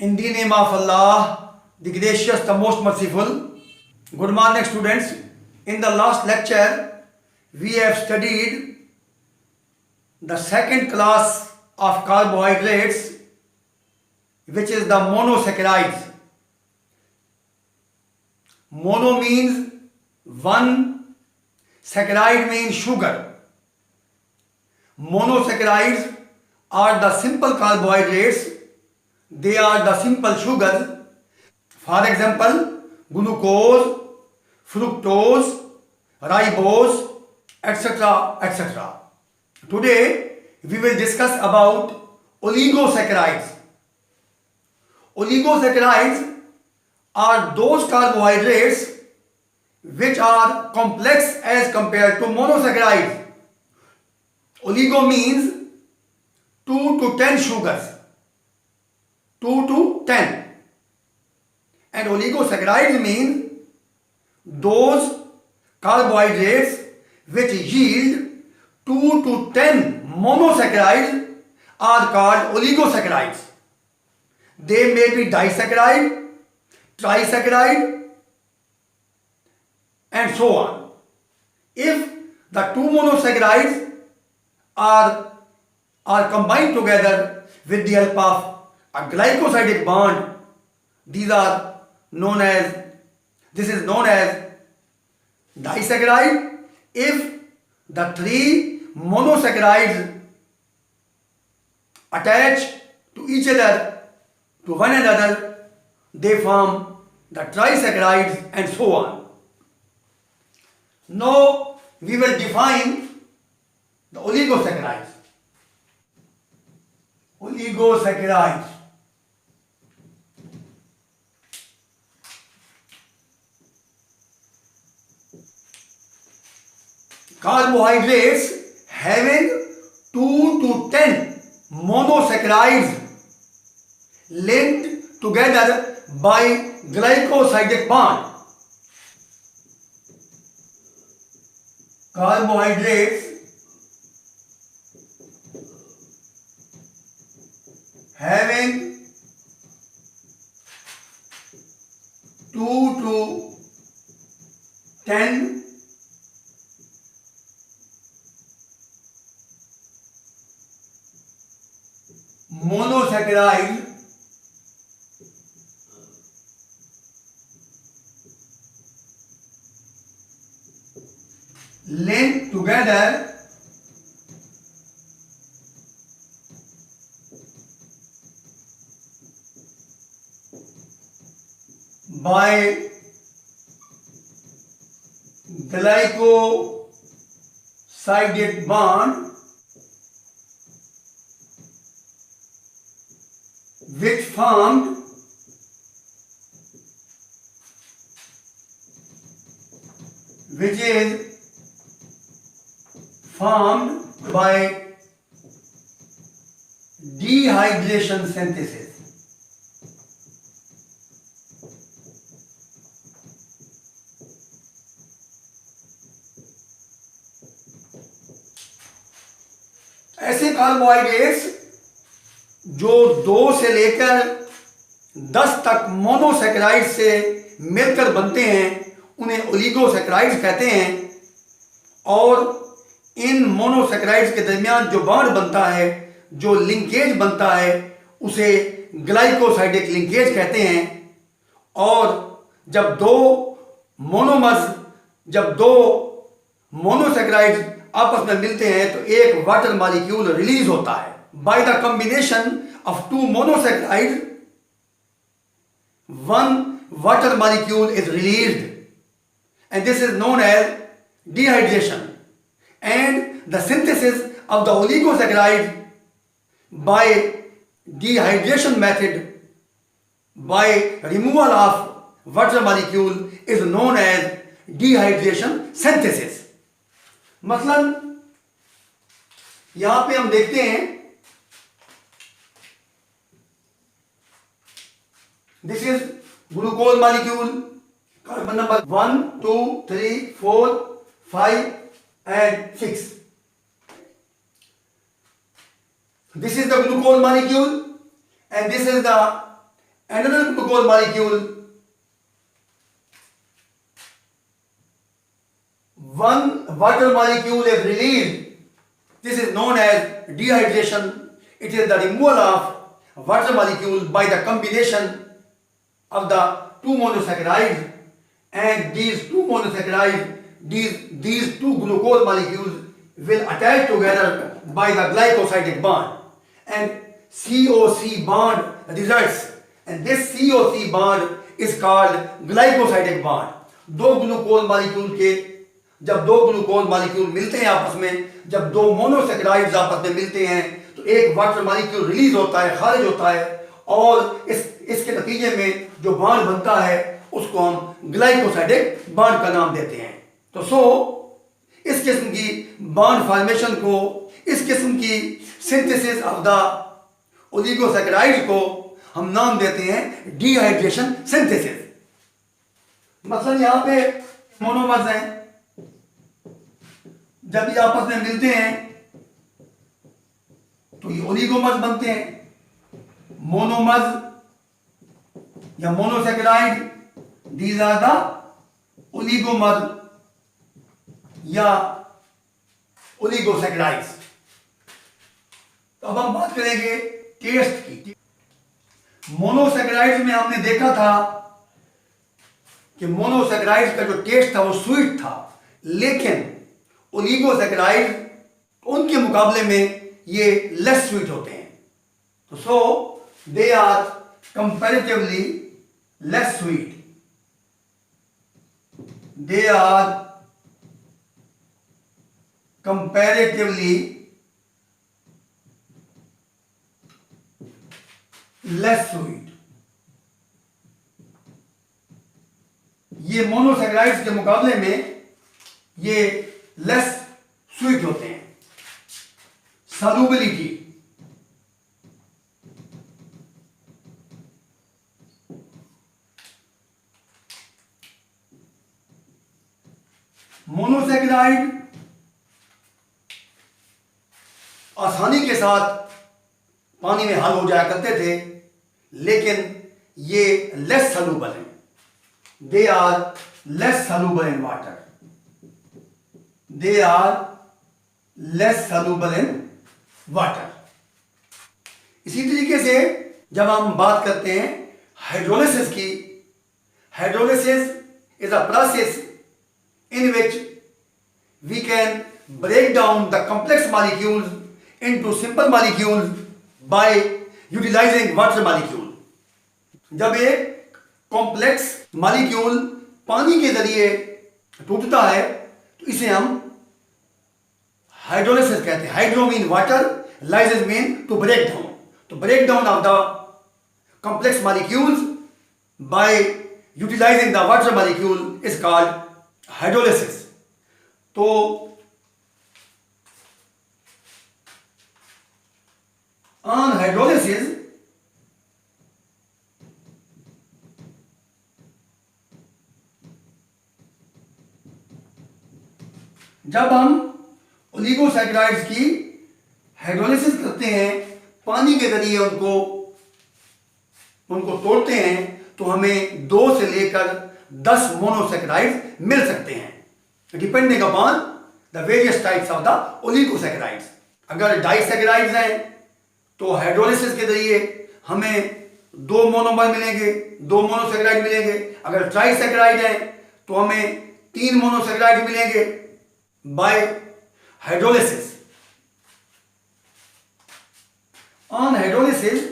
In the name of Allah, the gracious, the most merciful. Good morning, students. In the last lecture, we have studied the second class of carbohydrates, which is the monosaccharides. Mono means one, saccharide means sugar. Monosaccharides are the simple carbohydrates. They are the simple sugars. For example, glucose, fructose, ribose, etc. etc. Today we will discuss about oligosaccharides. Oligosaccharides are those carbohydrates which are complex as compared to monosaccharides. Oligo means 2 to 10 sugars. 2 to 10. And oligosaccharides mean those carbohydrates which yield 2 to 10 monosaccharides are called oligosaccharides. They may be disaccharide, trisaccharide, and so on. If the two monosaccharides are combined together with the help of a glycosidic bond, this is known as disaccharide. If the three monosaccharides attach to each other, to one another, they form the trisaccharides and so on. Now we will define the oligosaccharides. Oligosaccharides. Carbohydrates having 2 to 10 monosaccharides linked together by glycosidic bond. Carbohydrates having 2 to 10 monosaccharide linked together by glycosidic bond, which is formed by dehydration synthesis. ऐसे carbohydrates जो 2 से लेकर 10 तक monosaccharide से मिलकर बनते हैं उन्हें ओलिगोसैकेराइड्स कहते हैं। और इन मोनोसैकेराइड्स के दरमियान जो बॉन्ड बनता है, जो लिंकेज बनता है, उसे ग्लाइकोसाइडिक लिंकेज कहते हैं। और जब दो मोनोसैकेराइड्स आपस में मिलते हैं तो एक वाटर मॉलिक्यूल रिलीज होता है। By the combination of 2 monosaccharides, 1 water molecule is released, and this is known as dehydration. And the synthesis of the oligosaccharide by dehydration method, by removal of water molecule, is known as dehydration synthesis. मसलन यहां पे हम देखते हैं, this is glucose molecule, carbon number 1, 2, 3, 4, 5 and 6. This is the glucose molecule and this is the another glucose molecule, one water molecule is released. This is known as dehydration. It is the removal of water molecule by the combination of the two monosaccharides, and these two monosaccharides, these two glucose molecules will attach together by the glycosidic bond, and COC bond results, and this COC bond is called glycosidic bond. दो glucose molecule के जब दो glucose molecule मिलते हैं आपस में, जब दो मोनोसेक्राइड्स आपस में मिलते हैं तो एक वाटर मॉलिक्यूल रिलीज होता है, खारिज होता है, और इसके नतीजे में जो बॉन्ड बनता है उसको हम ग्लाइकोसाइडिक बॉन्ड का नाम देते हैं। तो इस किस्म की बॉन्ड फॉर्मेशन को, इस किस्म की सिंथेसिस ऑफ द ओलिगोसैकेराइड को हम नाम देते हैं डिहाइड्रेशन सिंथेसिस। मतलब यहां पे मोनोमर्स हैं, जब ये आपस में मिलते हैं तो ये ओलिगोमर्स बनते हैं। मोनोमर्स या monosaccharide, these are the oligomers या ओलिगोसैकेराइड्स। तो अब हम बात करेंगे टेस्ट की। मोनोसैकेराइड्स में हमने देखा था कि मोनोसैकेराइड्स का जो टेस्ट था वो स्वीट था, लेकिन ओलिगोसैकेराइड उनके मुकाबले में ये लेस स्वीट होते हैं। तो so they are comparatively less sweet, they are comparatively less sweet. ये मोनोसैकेराइड्स के मुकाबले में ये लेस स्वीट होते हैं। सॉल्युबिलिटी, मोनोसैकेराइड आसानी के साथ पानी में हल हो जाया करते थे, लेकिन ये लेस सॉल्युबल हैं। They are less soluble in water, they are less soluble in water. इसी तरीके से जब हम बात करते हैं हाइड्रोलिसिस की, hydrolysis is a process in which we can break down the complex molecules into simple molecules by utilizing water molecule। जब एक कॉम्प्लेक्स मॉलिक्यूल पानी के जरिए टूटता है तो इसे हम हाइड्रोलिसिस कहते हैं। Hydro mean water, lysis mean to break down. तो break down of the complex molecules by utilising the water molecule is called hydrolysis. तो on hydrolysis जब हम ओलिगोसैकेराइड्स की हाइड्रोलिसिस करते हैं, पानी के जरिए उनको तोड़ते हैं, तो हमें 2 से लेकर 10 मोनोसैकेराइड्स मिल सकते हैं, depending upon the various types of the oligosaccharides. अगर डाइसैकेराइड्स हैं तो हाइड्रोलिसिस के जरिए हमें 2 मोनोमर मिलेंगे, 2 मोनोसैकेराइड मिलेंगे। अगर ट्राइसैकेराइड हैं तो हमें 3 मोनोसैकेराइड मिलेंगे bye hydrolysis. On hydrolysis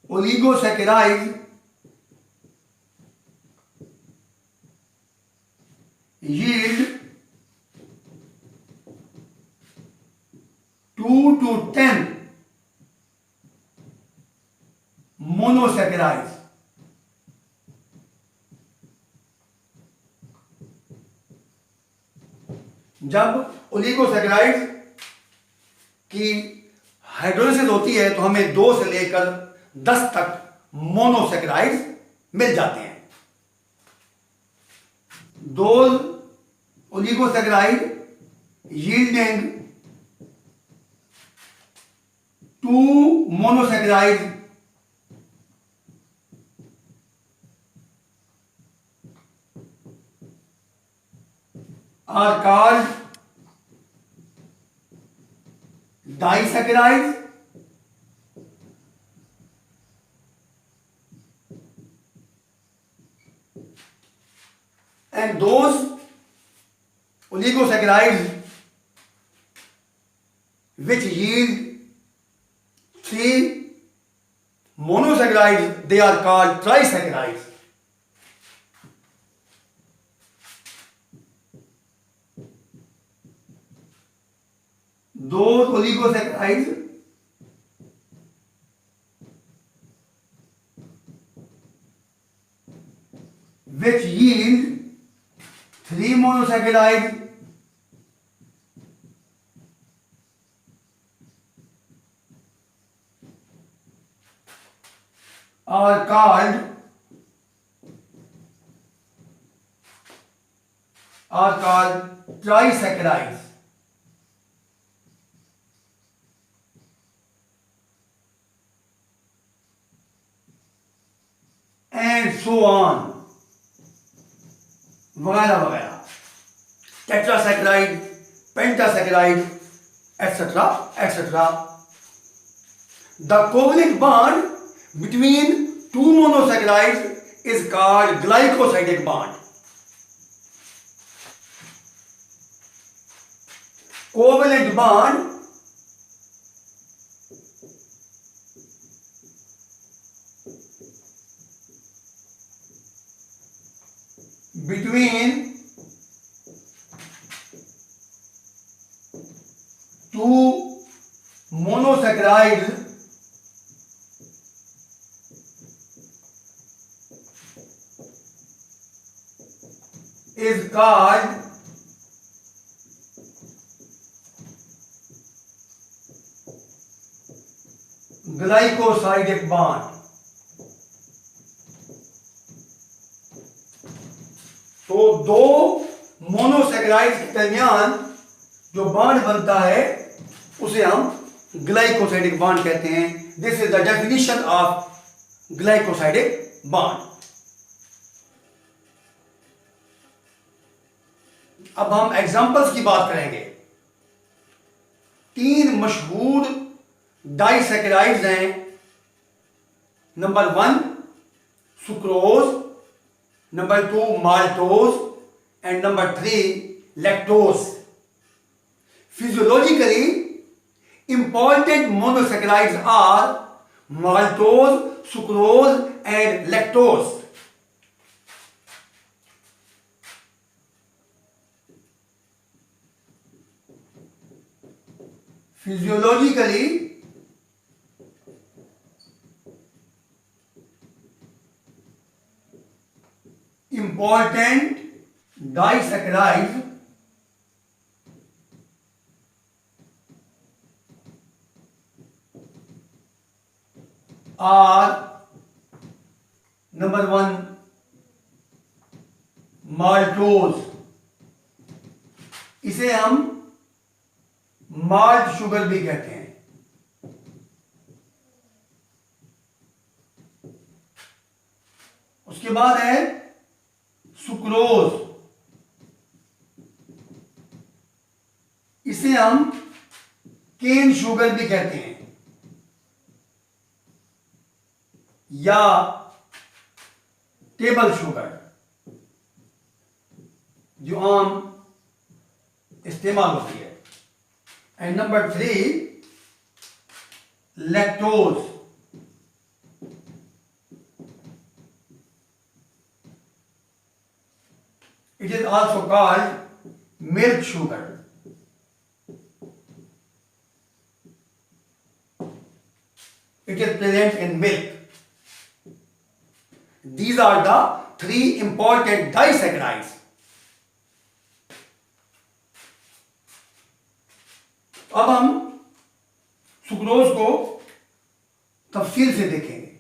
oligosaccharide yield 2 to 10 monosaccharides। जब ओलिगोसैकेराइड्स की हाइड्रोलिसिस होती है तो हमें 2 से लेकर 10 तक मोनोसैकेराइड्स मिल जाते हैं। Those oligosaccharides yielding two monosaccharides are called disaccharides, and those oligosaccharides which yield three monosaccharides, they are called trisaccharides. Those oligosaccharides which yield three monosaccharides are called trisaccharides. And so on, वगैरह वगैरह, tetrasaccharide, pentasaccharide, etc., etc. The covalent bond between two monosaccharides is called glycosidic bond. Covalent bond between two monosaccharides is called glycosidic bond. तो दो monosaccharides के दरमियान जो bond बनता है उसे हम ग्लाइकोसाइडिक बॉन्ड कहते हैं. This is the definition of glycosidic bond. अब हम एग्जांपल्स की बात करेंगे. तीन मशहूर डाइसैकेराइड्स हैं. Number 1 sucrose, number 2 maltose and number 3 lactose. Physiologically important monosaccharides are maltose, sucrose and lactose. Physiologically important disaccharides are number 1 maltose. इसे हम माल्ट शुगर भी कहते हैं. उसके बाद है सुक्रोज. इसे हम केन शुगर भी कहते हैं या टेबल शुगर जो आम इस्तेमाल होती है. And number 3 lactose. It is also called milk sugar. It is present in milk. These are the three important disaccharides. अब हम सुक्रोज को तफसील से देखेंगे.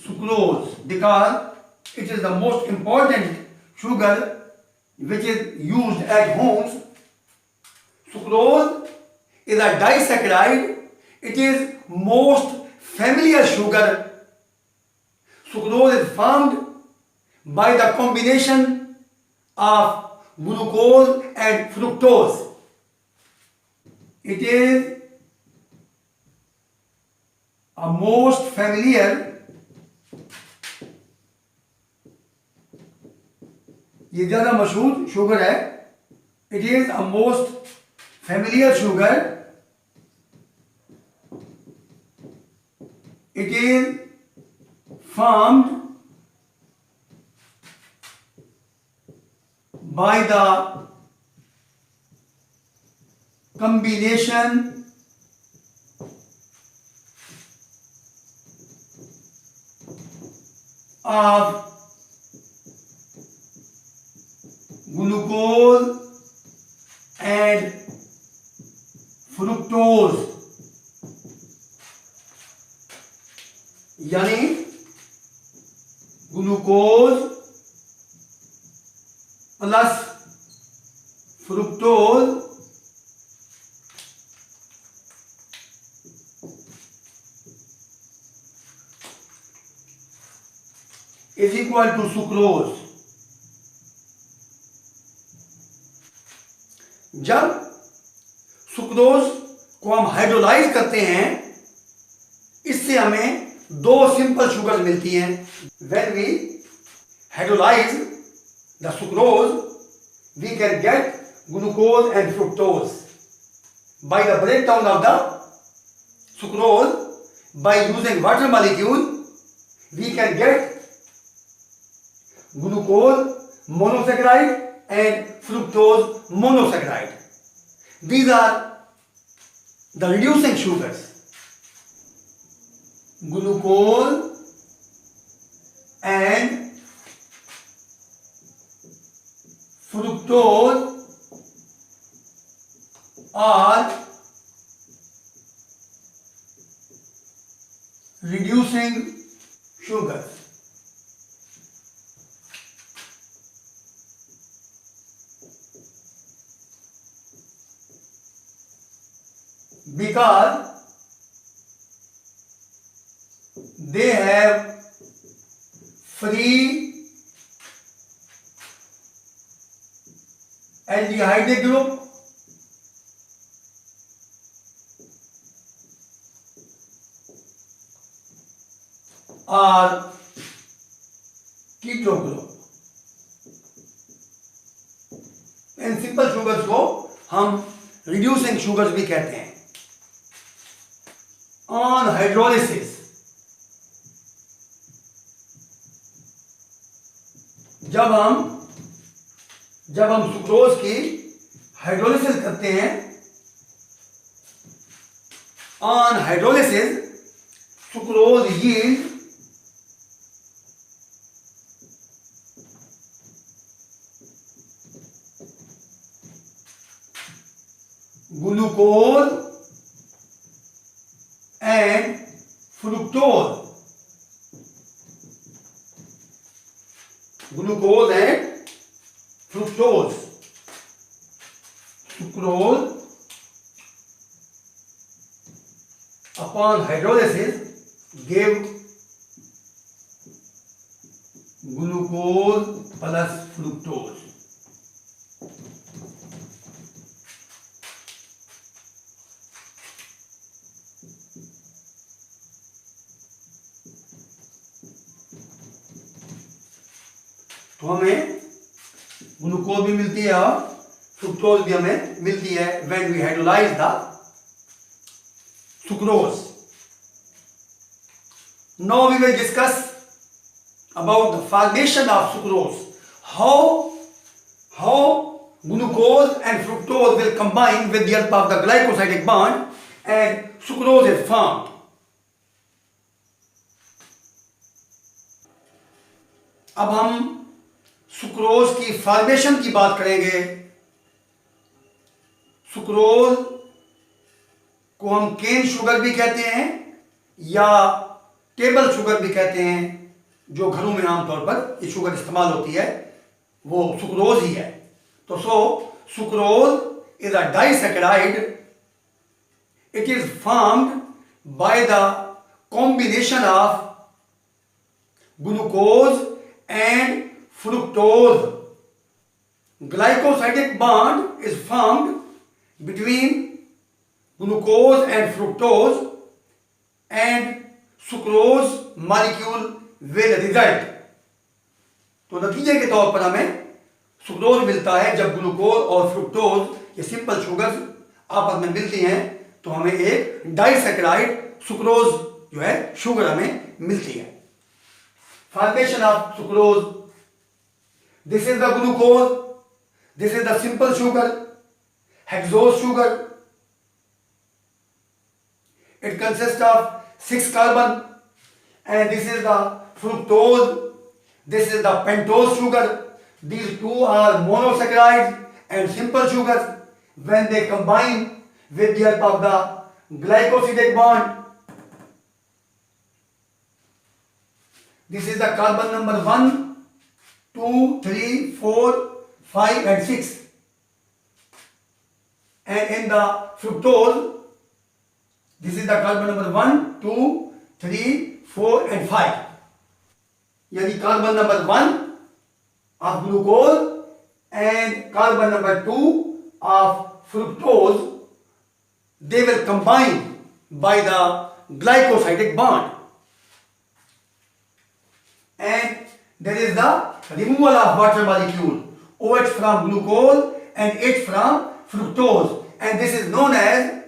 Sucrose because it is the most important sugar which is used at homes. Sucrose is a disaccharide. It is most familiar sugar. Sucrose is formed by the combination of glucose and fructose. It is a most familiar, ये ज़्यादा मशहूर sugar है. It is a most familiar sugar. It is formed by the combination of glucose and fructose. यानी glucose plus fructose is equal to sucrose. जब sucrose को हम hydrolyse करते हैं, इससे हमें दो सिंपल शुगर मिलती हैं. When we hydrolyse the sucrose, we can get glucose and fructose. By the breakdown of the sucrose, by using water molecule, we can get glucose monosaccharide and fructose monosaccharide. These are the reducing sugars. Glucose and fructose are reducing sugars. Because they have free aldehyde group or keto group. In simple sugars को हम reducing sugars भी कहते हैं. On hydrolysis, जब हम sucrose की hydrolysis करते हैं, on hydrolysis, sucrose yield glucose and fructose. Glucose and fructose. Sucrose upon hydrolysis give glucose plus fructose. तो हमें ग्लूकोज भी मिलती है और फ्रुक्टोज भी हमें मिलती है when we hydrolyse the sucrose. Now we will discuss about the formation of sucrose. How glucose and fructose will combine with the help of the glycosidic bond and sucrose is formed. अब हम sucrose की formation की बात करेंगे. Sucrose को हम cane sugar भी कहते हैं या टेबल शुगर भी कहते हैं. जो घरों में आमतौर पर ये शुगर इस्तेमाल होती है वो सुक्रोज ही है. तो sucrose is a disaccharide It is formed by the combination of glucose and fructose. Glycosidic bond is formed between glucose and fructose, and sucrose molecule will result. तो नतीजे के तौर पर हमें सुक्रोज मिलता है जब ग्लूकोज और फ्रुक्टोज ये सिंपल शुगर्स आपस में मिलती हैं, तो हमें एक डाइसैकेराइड सुक्रोज जो है शुगर हमें मिलती है. Formation of sucrose, this is the glucose, this is the simple sugar, hexose sugar. It consists of 6 carbon, and this is the fructose, this is the pentose sugar. These two are monosaccharides and simple sugars. When they combine with the help of the glycosidic bond, this is the carbon number 1, 2, 3, 4, 5 and 6. And in the fructose, this is the carbon number 1, 2, 3, 4 and 5. यानी carbon number 1 of glucose and carbon number 2 of fructose, they will combine by the glycosidic bond. And there is the removal of water molecule, OH from glucose and H from fructose, and this is known as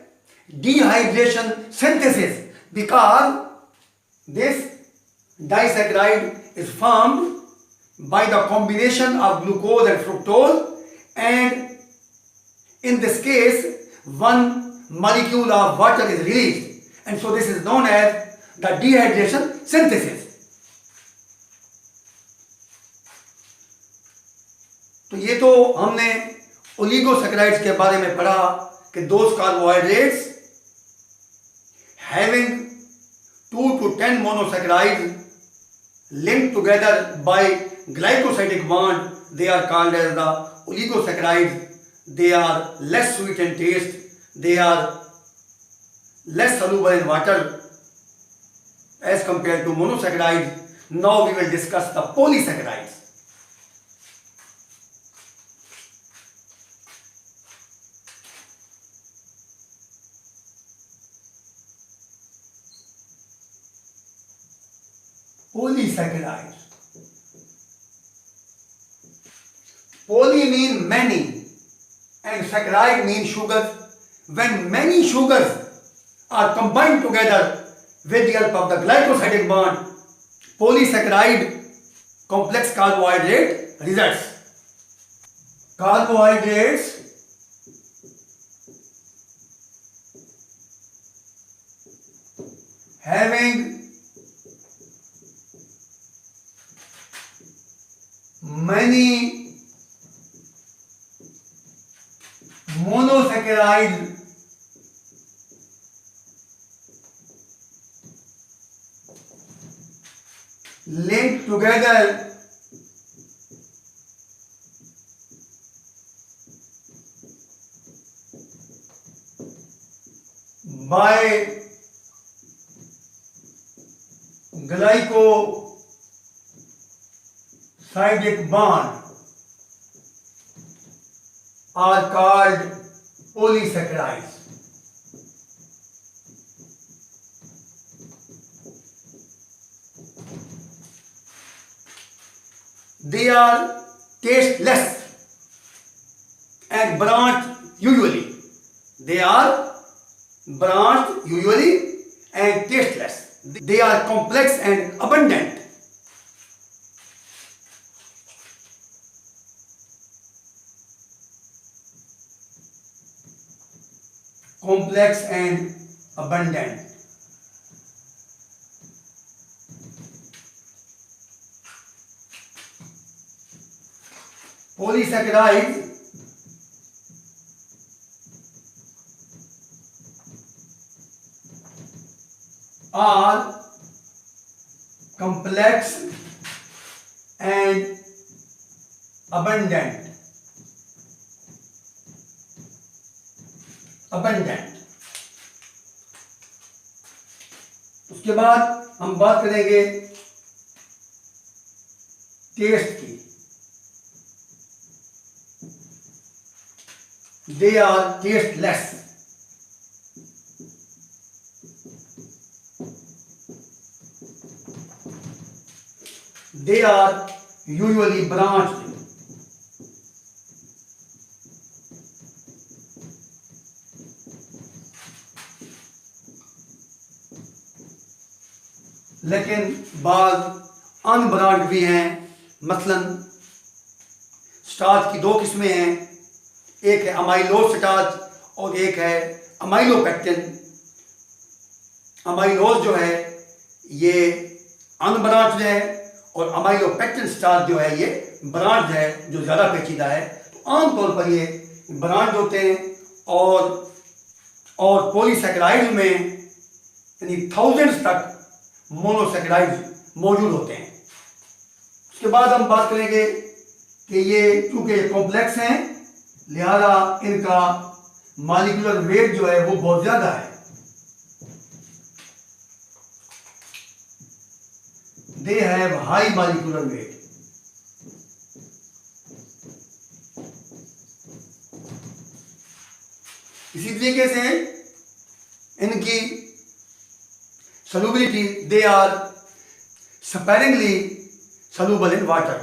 dehydration synthesis, because this disaccharide is formed by the combination of glucose and fructose, and in this case one molecule of water is released, and so this is known as the dehydration synthesis. तो ये तो हमने oligosaccharides के बारे में पढ़ा कि those carbohydrates having 2 to 10 monosaccharides linked together by glycosidic bond, they are called as the oligosaccharides. They are less sweet in taste, they are less soluble in water as compared to monosaccharides. Now we will discuss the polysaccharides. Polysaccharides. Poly mean many and saccharide means sugar. When many sugars are combined together with the help of the glycosidic bond, polysaccharide complex carbohydrate results. Carbohydrates having many monosaccharides linked together by glycosidic bond are called polysaccharides. They are tasteless and branched usually. They are branched usually and tasteless. They are complex and abundant. Complex and abundant. Polysaccharides are complex and abundant. उसके बाद हम बात करेंगे taste की। They are tasteless. They are usually branched. लेकिन बाज unbranched भी हैं। मसलन स्टार्च की दो किस्में हैं, एक है अमाइलोज स्टार्च और एक है अमाइलोपेक्टिन। अमाइलोज जो है ये अनब्रांच्ड है और अमाइलोपेक्टिन स्टार्च जो है ये ब्रांच्ड है, जो ज़्यादा पेचीदा है। तो आमतौर पर ये ब्रांच्ड होते हैं और पॉलीसैकेराइड में यानी थाउजेंड्स तक मोनोसैकेराइड मौजूद होते हैं। उसके बाद हम बात करेंगे कि ये चूंकि कॉम्प्लेक्स हैं लिहाजा इनका मॉलिक्यूलर वेट जो है वो बहुत ज़्यादा है। They have high molecular weight. इसी तरीके से इनकी solubility, they are sparingly soluble in water.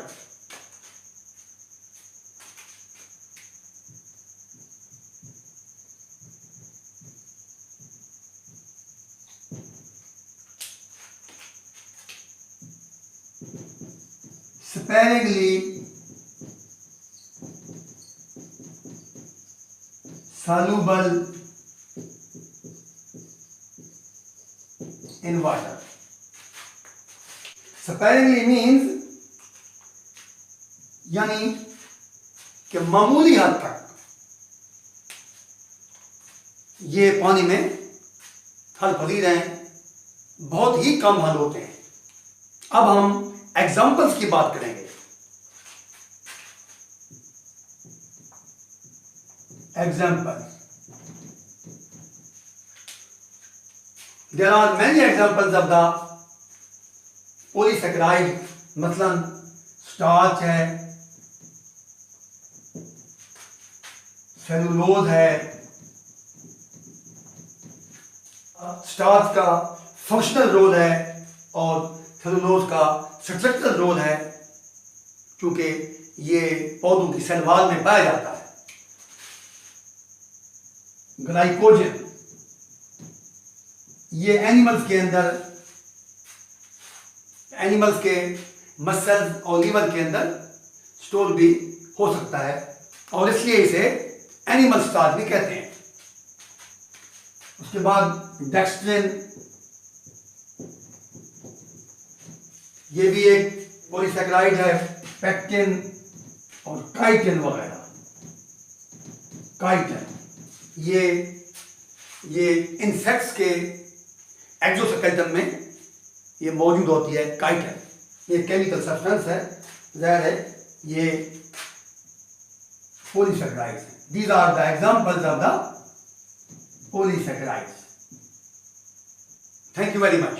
Sparingly soluble in water. Sparingly means यानी कि मामूली हद तक ये पानी में हल पजीर हैं, बहुत ही कम हल होते हैं। अब हम एग्जाम्पल्स की बात करेंगे। Example, there are many examples of the polysaccharide। मसलन स्टार्च है, सेलुलोज है। स्टार्च का फंक्शनल रोल है और सेलुलोज का स्ट्रक्चरल रोल है, क्योंकि ये पौधों की सेल वॉल में पाया जाता है। ग्लाइकोजन ये एनिमल्स के मसल्स और लीवर के अंदर स्टोर भी हो सकता है और इसलिए इसे एनिमल स्टार्च भी कहते हैं। उसके बाद डेक्स्ट्रिन, ये भी एक पॉलीसैकेराइड है। पेक्टिन और काइटिन वगैरह। काइटिन ये इंसेक्ट्स के एक्सोस्केलेटन में ये मौजूद होती है। काइटिन ये केमिकल सब्सटेंस है, ज़ाहिर है ये पॉलीसैकेराइड्स हैं। These are the examples of the polysaccharides. Thank you very much.